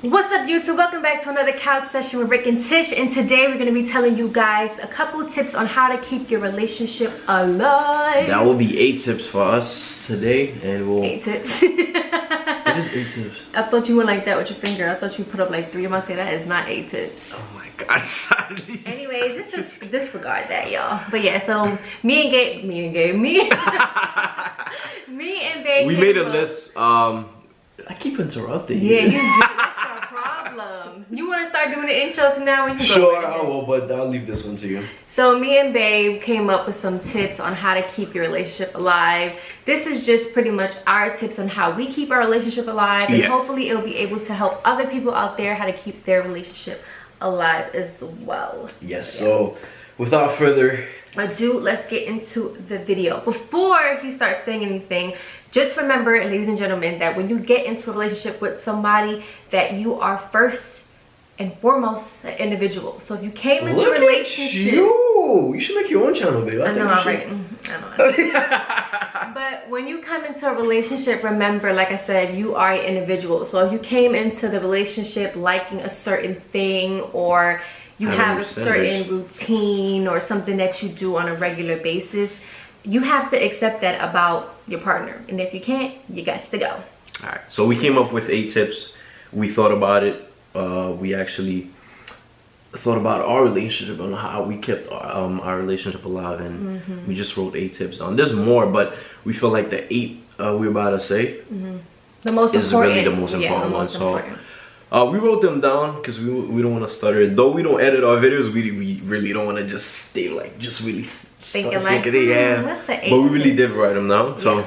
What's up, YouTube? Welcome back to another couch session with Rick and Tish, and today we're going to be telling you guys a couple tips on how to keep your relationship alive. That will be 8 tips for us today, and we'll 8 tips. It is 8 tips. I thought you went like that with your finger. I thought you put up like 3 of my say that is not 8 tips. Oh my god, sorry. Anyways, disregard that, y'all. But yeah, so me and Babe we made a list. I keep interrupting you. Yeah, you do. That's your problem. You want to start doing the intros from now on? You can Sure, go right I will, but I'll leave this one to you. So me and Babe came up with some tips on how to keep your relationship alive. This is just pretty much our tips on how we keep our relationship alive, and hopefully it'll be able to help other people out there how to keep their relationship alive as well. Yes, so without further ado, let's get into the video. Before he starts saying anything, just remember, ladies and gentlemen, that when you get into a relationship with somebody, that you are first and foremost an individual. So if you came into a relationship, you should make your own channel, babe. I know, right? I know. But when you come into a relationship, remember, like I said, you are an individual. So if you came into the relationship liking a certain thing, or you have a certain routine or something that you do on a regular basis, you have to accept that about your partner. And if you can't, you got to go. All right, so we came up with 8 tips. We thought about it. We actually thought about our relationship and how we kept our relationship alive, and we just wrote 8 tips down. There's more, but we feel like the 8 we're about to say the most is really the most important one. So we wrote them down because we don't want to stutter. Though we don't edit our videos, we really don't want to just stay like just really thinking like, what's the 8? But we really did write them down. So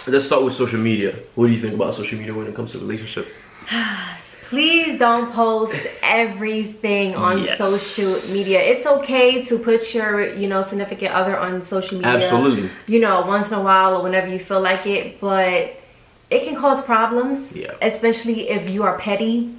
let's start with social media. What do you think about social media when it comes to relationship? Please don't post everything on social media. It's okay to put your, significant other on social media. Absolutely. Once in a while or whenever you feel like it, but it can cause problems, especially if you are petty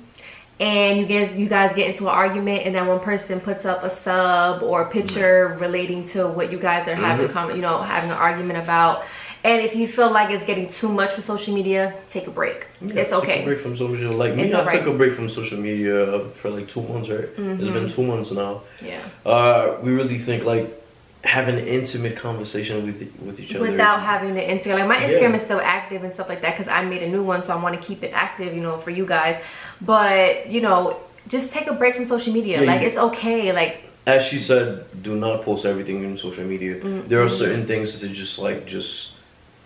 and you guys get into an argument, and then one person puts up a sub or a picture relating to what you guys are having having an argument about. And if you feel like it's getting too much for social media, take a break. It's okay. Take a break from social media. Like me, I took a break from social media for like 2 months, right? It's been 2 months now. Yeah. We really think like having an intimate conversation with each other without having the Instagram. Like my Instagram is still active and stuff like that because I made a new one, so I want to keep it active, for you guys. But just take a break from social media. Like it's okay. Like as she said, do not post everything on social media. There are certain things that just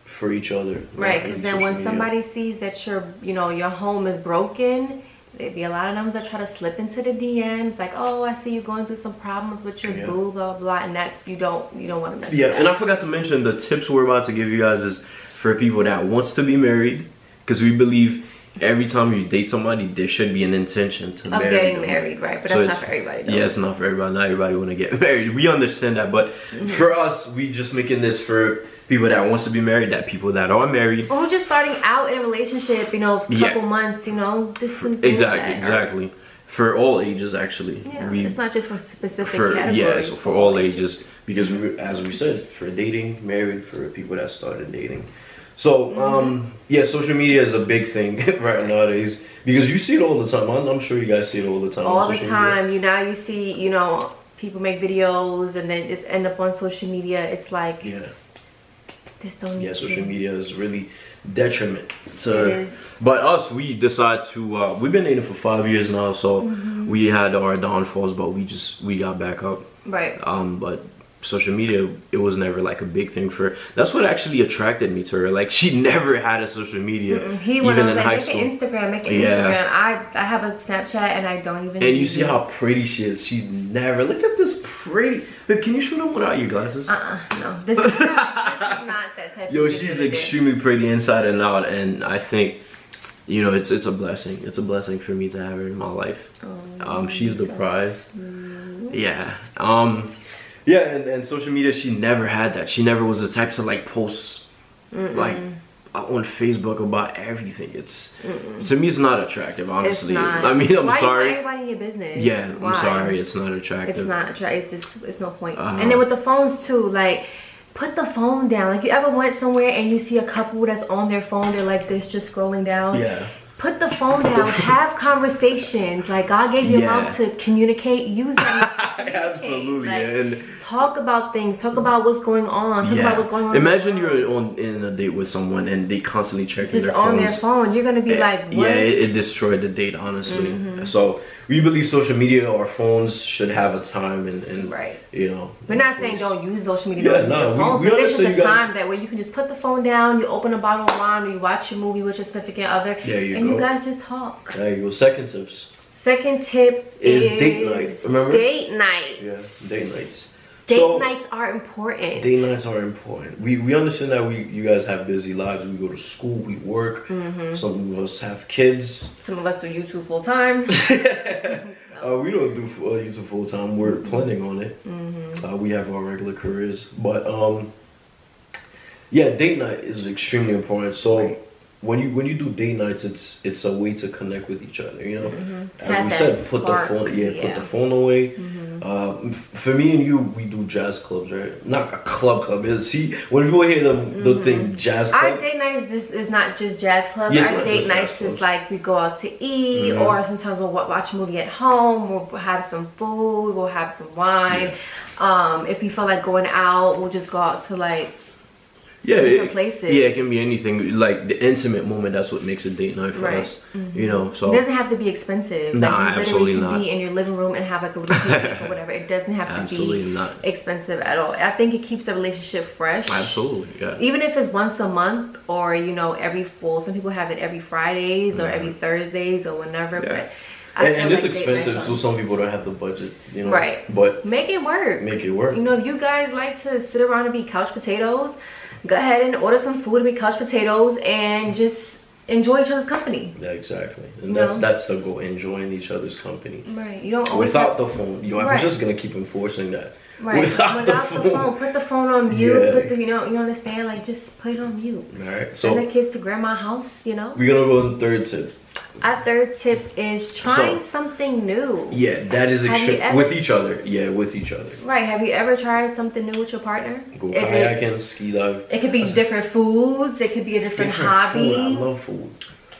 for each other, right? Because then when somebody sees that your home is broken, there'd be a lot of them that try to slip into the DMs like, oh, I see you going through some problems with your boo, blah blah blah, and that's you don't want to mess with that. And I forgot to mention the tips we're about to give you guys is for people that wants to be married, because we believe every time you date somebody there should be an intention to getting married, right? But that's not for everybody though. Yeah, it's not for everybody. Not everybody want to get married. We understand that, but for us, we just making this for people that wants to be married, that people that are married, or just starting out in a relationship, a couple months, just some things exactly. For all ages, actually. Yeah, it's not just for specific categories. Yeah, so for all ages, because as we said, for dating, married, for people that started dating. So social media is a big thing right nowadays because you see it all the time. I'm sure you guys see it all the time. All the time. You see, people make videos and then just end up on social media. It's like social media is really detriment to. But us, we decide to. We've been dating for 5 years now, so we had our downfalls, but we got back up. Right. But social media, it was never like a big thing for her. That's what actually attracted me to her. Like she never had a social media. Even in high school. Make an Instagram. I have a Snapchat and I don't even. And you see how pretty she is. She never. Look at this pretty. But can you show them without your glasses? No. This is not that type. Yo, she's extremely pretty inside and out, and I think, it's a blessing. It's a blessing for me to have her in my life. She's the prize. And social media, she never had that. She never was the type to like post like on Facebook about everything. It's to me, it's not attractive, honestly. It's not. I mean, I'm sorry. sorry. Why everybody in your business? Yeah, I'm sorry. It's not attractive. It's not attractive. It's no point. And then with the phones too, like put the phone down. Like you ever went somewhere and you see a couple that's on their phone, they're like this, just scrolling down. Yeah. Put the phone down. Have conversations. Like, God gave you a mouth to communicate. Use that. Absolutely. Like, and talk about things. Talk about what's going on. Talk about what's going on. Imagine you're in a date with someone and they constantly checking their phones. Just on their phone. You're gonna be like, what? Yeah, it destroyed the date, honestly. So we believe social media or phones should have a time and right. You know. We're not saying don't use social media. Don't use your phone. We but there's just a time that where you can just put the phone down. You open a bottle of wine, or you watch your movie with your significant other, you guys just talk. There you go. Second tips. Second tip is date night. Remember? Date nights. Yeah, date nights. Date nights are important. Date nights are important. We understand that you guys have busy lives. We go to school, we work. Some of us have kids. Some of us do YouTube full time. We don't do YouTube full time. We're planning on it. We have our regular careers, but yeah, date night is extremely important. So when you do date nights, it's a way to connect with each other. You know, as we said, put the phone away. For me and you, we do jazz clubs, right? Not a club. See, when people hear the thing jazz club, our date nights is not just jazz clubs. Yes, our date nights is like we go out to eat, or sometimes we'll watch a movie at home. We'll have some food. We'll have some wine. If we feel like going out, we'll just go out to like different places. Yeah, it can be anything. Like the intimate moment, that's what makes a date night for us. You know, so it doesn't have to be expensive. Nah, like, you absolutely can not. Be in your living room and have like a little picnic or whatever. It doesn't have to be expensive at all. I think it keeps the relationship fresh. Absolutely, yeah. Even if it's once a month or some people have it every Fridays or every Thursdays or whenever. But and it's expensive, so some people don't have the budget, you know. Right. But make it work. Make it work. You know, if you guys like to sit around and be couch potatoes, go ahead and order some food and be couch potatoes and just enjoy each other's company. Yeah, exactly. And that's the goal, enjoying each other's company. Right. You don't without the phone. I'm just gonna keep enforcing that. Right. Without the phone. Put the phone on mute. Yeah. Put the you understand? Like just put it on mute. Alright. So send the kids to grandma's house, you know? We're gonna go on the third tip. Our third tip is trying something new. Yeah, that is with each other. Yeah, with each other. Right. Have you ever tried something new with your partner? Go kayaking, ski dive. It could be different foods. It could be a different hobby. Food. I love food.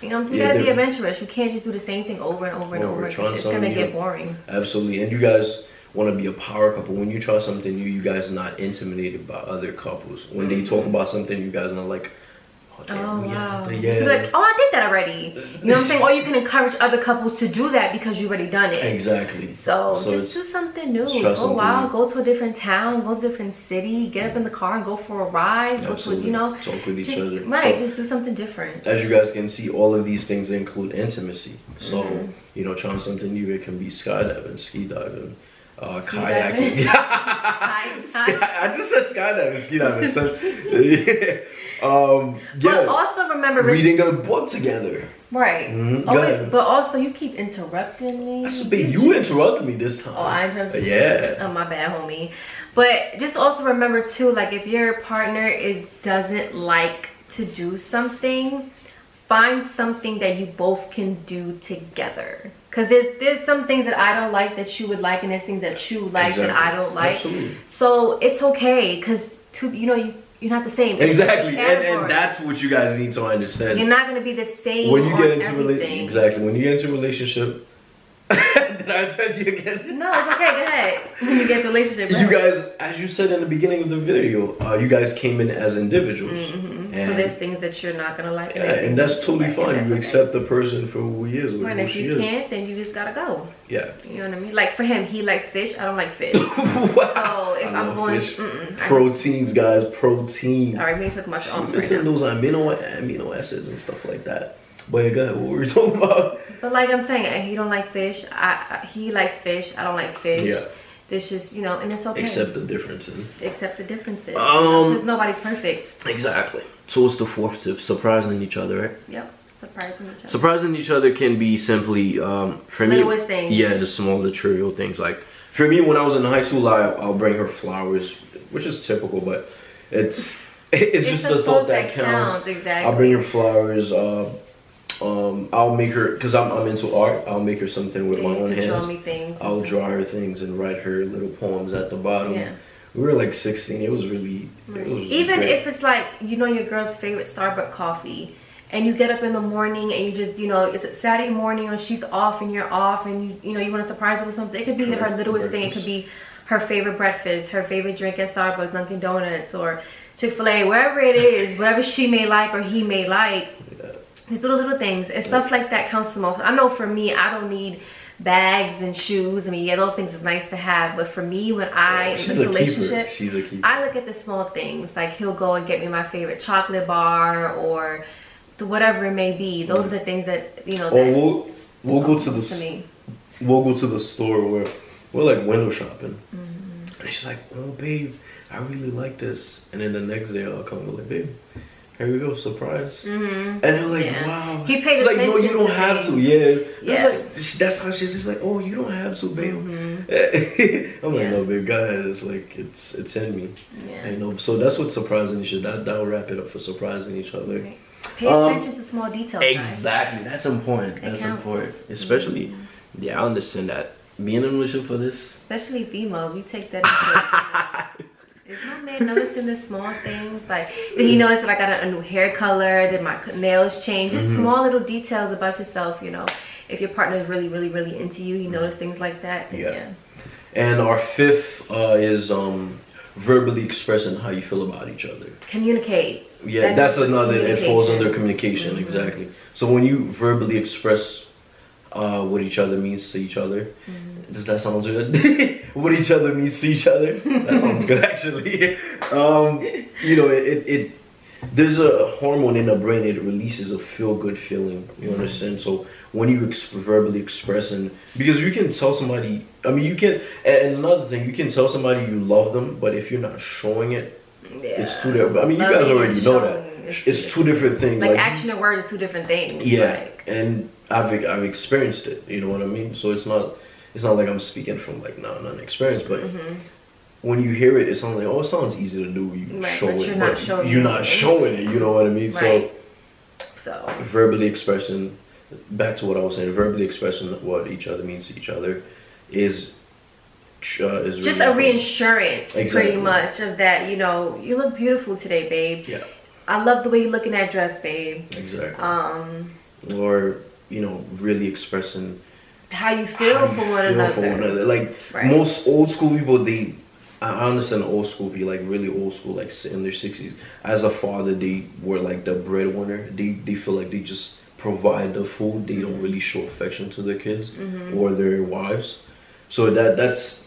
You know what I'm saying? You gotta be adventurous. You can't just do the same thing over and over and over. It's gonna get boring. Absolutely. And you guys want to be a power couple. When you try something new, you guys are not intimidated by other couples. When they talk about something, you guys are not like, wow. You be like, I did that already. You know what I'm saying? Or you can encourage other couples to do that because you've already done it. Exactly. So just do something new. Go out, go to a different town, go to a different city, get up in the car and go for a ride. Absolutely. Go to, talk with each other. Right, just do something different. As you guys can see, all of these things include intimacy. So, trying something new, it can be skydiving, ski diving. Kayaking. I just said skydiving, ski diving. But also remember reading a book together. Right. But also you keep interrupting me. You interrupted me this time. Oh, I interrupted you? Yeah. Oh, my bad, homie. But just also remember too, like if your partner doesn't like to do something, find something that you both can do together. Because there's some things that I don't like that you would like, and there's things that you like that I don't like. Absolutely. So it's okay, because you're not the same. Exactly, and that's what you guys need to understand. You're not going to be the same when you get into everything. Exactly, when you get into a relationship. Did I interrupt you again? No, it's okay. Go ahead. When you get into a relationship, you guys, as you said in the beginning of the video, you guys came in as individuals. So there's things that you're not gonna like. And that's totally fine. You accept the person for who he is. And if you can't, then you just gotta go. Yeah. You know what I mean? Like for him, he likes fish. I don't like fish. Wow. So if I'm going, proteins, guys, protein. All right, maybe talk about your own. Listen, those amino acids and stuff like that. But go ahead, what were we talking about? But like I'm saying, he don't like fish. He likes fish. I don't like fish. Yeah. This just, and it's okay. Accept the differences. Because nobody's perfect. Exactly. So what's the fourth tip? Surprising each other, right? Yep. Surprising each other. Surprising each other can be simply, for me. Littlest things. Yeah, the small, the trivial things. Like, for me, when I was in high school, I'll bring her flowers, which is typical, but it's just the thought that counts. Exactly. I'll bring her flowers. I'll make her, because I'm into art, I'll make her something with my own hands. Show me things. I'll draw her things and write her little poems at the bottom. Yeah. We were like 16. It was really even great. If it's like, your girl's favorite Starbucks coffee, and you get up in the morning and you just, you know, it's a Saturday morning or she's off and you're off and you know, you want to surprise her with something. It could be her littlest thing. It could be her favorite breakfast, her favorite drink at Starbucks, Dunkin' Donuts, or Chick-fil-A, wherever it is, whatever she may like or he may like. These little things and stuff like that counts the most. I know for me, I don't need bags and shoes. I mean, yeah, those things is nice to have, but for me, when in a relationship, she's a keeper. I look at the small things. Like he'll go and get me my favorite chocolate bar or whatever it may be. Those are the things that, you know. Or we'll go to the store where we're like window shopping, and she's like, "Oh, babe, I really like this," and then the next day I'll come and like, "Babe, here we go, surprise." And they're like, wow. He pays attention. Like, no, you don't have to. Yeah. Yeah. That's how she's like, oh, you don't have to, babe. I'm like, no, babe, go ahead. It's like, it's in me. Yeah. You know, so that's what surprising each other. That'll wrap it up for surprising each other. Right. Pay attention to small details. Exactly. Guys. That's important. That's important. Especially, I understand that. Being in a relationship for this. Especially females, we take that into Is my man noticing the small things? Like, did he notice that I got a new hair color? Did my nails change? Just small little details about yourself, you know. If your partner is really, really, really into you, he notices things like that. Yeah. And our fifth is verbally expressing how you feel about each other. Communicate. Yeah, that's another. It falls under communication, exactly. So when you verbally express what each other means to each other. Does that sound good? What each other means to each other. That sounds good, actually. You know, there's a hormone in the brain. It releases a feel-good feeling. You understand? So when you verbally expressing, because you can tell somebody. I mean, you can. And another thing, you can tell somebody you love them, but if you're not showing it, it's too different. I mean, you guys already know that. It's two different things. Like action and word is two different things. Yeah, and I've experienced it. You know what I mean? So it's not like I'm speaking from like not an experience, but when you hear it, it sounds like, oh, it sounds easy to do. You show it, but you're not showing it. You know what I mean? Right. So verbally expressing. Back to what I was saying. Verbally expressing what each other means to each other is really just a reassurance, pretty much, of that. You know, you look beautiful today, babe. Yeah. I love the way you look in that dress, babe. Exactly. Or, you know, really expressing how you feel for one another. Like most old school people, I understand old school people, like really old school, like in their 60s. As a father, they were like the breadwinner. They feel like they just provide the food. They don't really show affection to their kids or their wives. So that's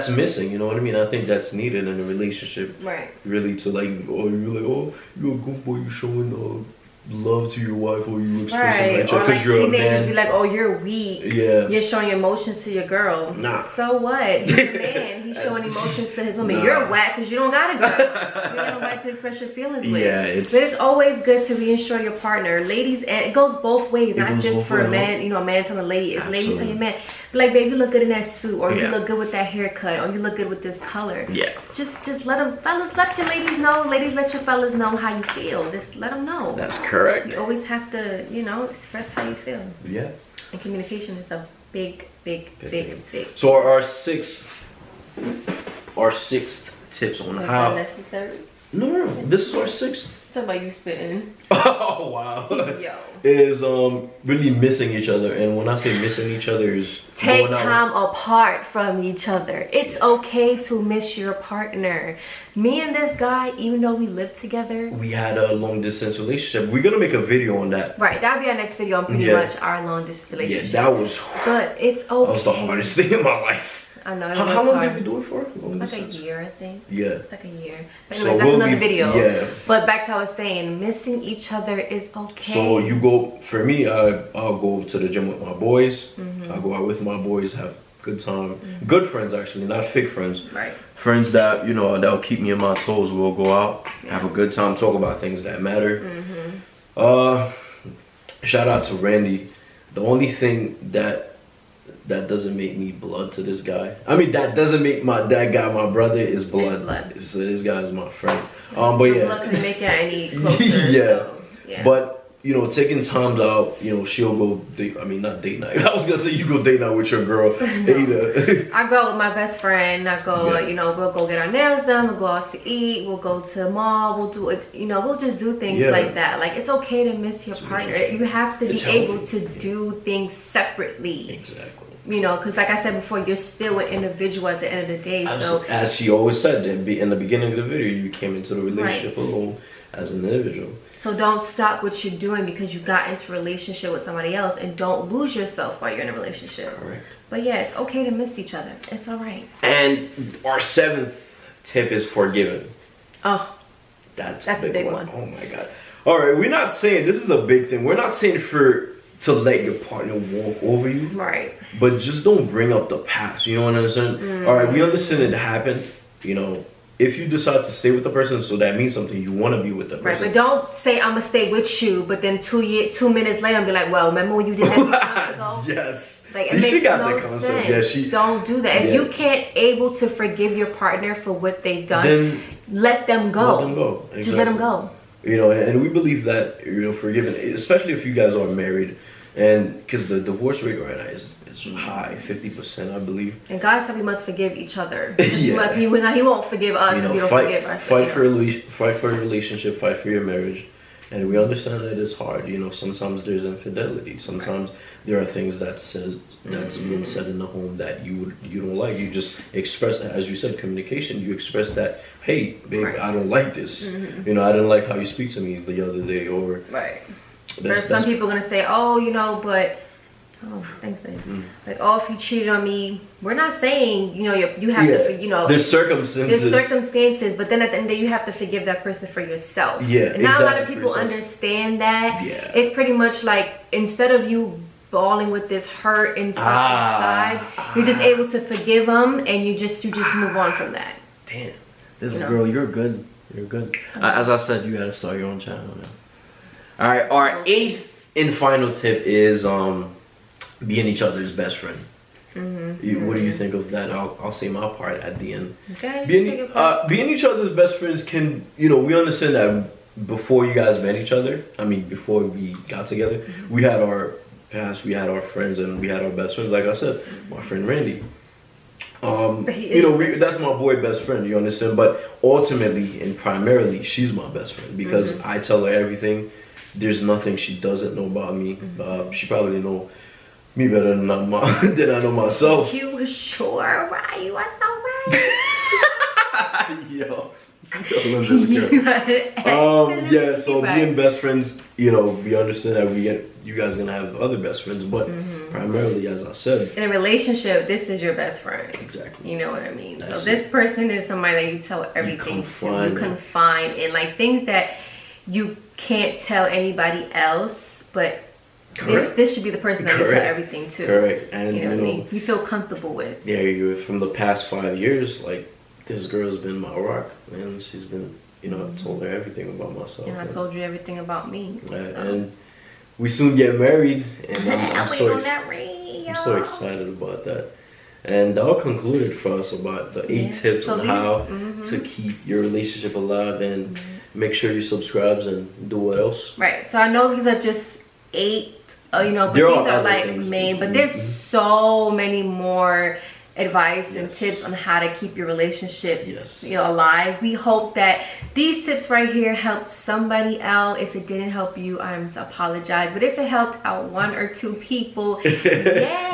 missing, you know what I mean? I think that's needed in a relationship. Right. Really to like, oh, you're like, oh, you're a goofball, you're showing love to your wife, or you expressing like because you're a man. Be like, oh, you're weak. Yeah. You're showing emotions to your girl. Nah. So what? He's a man. He's showing emotions to his woman. Nah. You're whack because you don't got a girl. You don't know to express your feelings with. Yeah, but it's always good to reassure your partner, ladies, and it goes both ways, not just for a man. You know, a man telling a lady. It's ladies telling a man. But like, babe, you look good in that suit, or you look good with that haircut, or you look good with this color. Yeah. Just let them, fellas, let your ladies know. Ladies, let your fellas know how you feel. Just let them know. That's correct. You always have to, you know, express how you feel. Yeah. And communication is a big. So our sixth tips on how. Necessary? No. This is our sixth. Talk about you spitting. Oh wow. Yo. Is really missing each other, and when I say missing each other is take time apart from each other. It's okay to miss your partner. Me and this guy, even though we lived together, we had a long distance relationship. We're gonna make a video on that. Right, that'll be our next video on pretty much our long distance relationship. Yeah, that was. But it's okay. That was the hardest thing in my life. I know. How long did we do it for? Like a year, I think. Yeah. It's like a year. But anyways, that's another video. Yeah. But back to what I was saying, missing each other is okay. So you go, for me, I'll go to the gym with my boys. I'll go out with my boys, have a good time. Good friends, actually, not fake friends. Right. Friends that, you know, that'll keep me in my toes. We'll go out, have a good time, talk about things that matter. Shout out to Randy. The only thing that doesn't make me blood to this guy. I mean, that doesn't make that guy my brother is blood. So this guy is my friend. But yeah. Blood couldn't make it any closer. Yeah. So, yeah. But you know, taking times out, you know, she'll go not date night. I was gonna say you go date night with your girl, Ada. I go with my best friend. I go, you know, we'll go get our nails done. We'll go out to eat. We'll go to the mall. We'll do it. You know, we'll just do things like that. Like, it's okay to miss your partner. You have to be able to do things separately. Exactly. You know, because like I said before, you're still an individual at the end of the day. So as she always said in the beginning of the video, you came into the relationship alone as an individual. So don't stop what you're doing because you got into a relationship with somebody else, and don't lose yourself while you're in a relationship. Correct. But yeah, it's okay to miss each other. It's all right. And our 7th tip is forgiving. Oh, that's a big one. Oh my God. All right, we're not saying this is a big thing. We're not saying to let your partner walk over you. Right. But just don't bring up the past. You know what I'm saying? All right, we understand it happened. You know, if you decide to stay with the person, so that means something, you want to be with the person. Right, but don't say I'm gonna stay with you, but then 2 minutes later, I'm be like, well, remember when you did that 2 months ago? Yes. Like, see, she got that concept. Yeah, she don't do that. If you can't able to forgive your partner for what they've done, then let them go. Let them go. Exactly. Just let them go. You know, and we believe that, you know, forgiving, especially if you guys are married, and because the divorce rate right now is high, 50%, I believe. And God said we must forgive each other. He won't forgive us if we don't forgive ourselves. Fight for a relationship, fight for your marriage. And we understand that it's hard. You know, sometimes there's infidelity. Sometimes there are things that's being said in the home that you don't like. You just express, as you said, communication. You express that, hey, babe, I don't like this. You know, I didn't like how you speak to me the other day, or There's some people gonna say, oh, you know, but thanks, babe. Like, oh, if you cheated on me, we're not saying, you know, you have to, you know, there's circumstances, but then at the end of the day, you have to forgive that person for yourself. And not a lot of people understand that. It's pretty much like, instead of you bawling with this hurt and stuff inside, you're just able to forgive them, and you just move on from that. Damn, girl, you're good. You're good. As I said, you gotta start your own channel now. All right, our 8th and final tip is being each other's best friend. What do you think of that? I'll say my part at the end. Okay. Being each other's best friends can, you know, we understand that before you guys met each other, before we got together, we had our past, we had our friends, and we had our best friends. Like I said, my friend Randy. You know, that's my boy best friend, you understand? But ultimately and primarily, she's my best friend because I tell her everything. There's nothing she doesn't know about me. She probably know me better than I know myself. You sure, right? You are so right. Yo. Yeah, so being best friends, you know, we understand that you guys gonna have other best friends, but primarily, as I said, in a relationship, this is your best friend. Exactly. You know what I mean? So this person is somebody that you tell everything to. You confide in, like, things that you can't tell anybody else, but this should be the person that you tell everything to. Correct. And you know what I mean? You feel comfortable with. Yeah, from the past 5 years, like, this girl's been my rock, man. She's been, you know, I told her everything about myself. And I told you everything about me. And we soon get married, and I'm so excited about that. And that all concluded for us about the 8 tips on how to keep your relationship alive, and make sure you subscribe and do what else. Right. So I know these are just 8, you know, but these are like main, but there's so many more advice and tips on how to keep your relationship you know, alive. We hope that these tips right here helped somebody out. If it didn't help you, I apologize, but if it helped out 1 or 2 people, yay!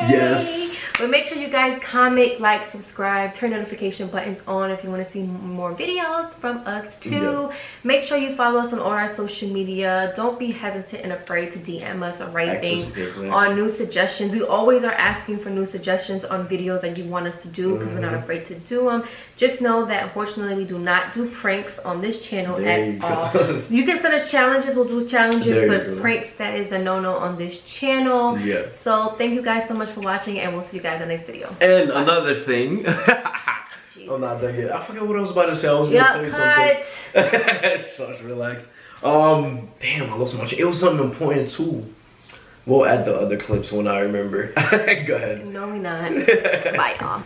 Yes. But make sure you guys comment, like, subscribe, turn notification buttons on if you want to see more videos from us too. Make sure you follow us on all our social media. Don't be hesitant and afraid to DM us or write things on new suggestions. We always are asking for new suggestions on videos that you want us to do, because we're not afraid to do them. Just know that unfortunately we do not do pranks on this channel at all. You can send us challenges, we'll do challenges, but pranks, that is a no-no on this channel. So thank you guys so much for watching, and we'll see you guys in the next video. And another thing, I'm not done yet. I forgot what I was about to say. I was gonna tell you something. Such relax. Damn, I lost my shit. It was something important too. We'll add the other clips when I remember. Go ahead. No, we're not. Bye, y'all.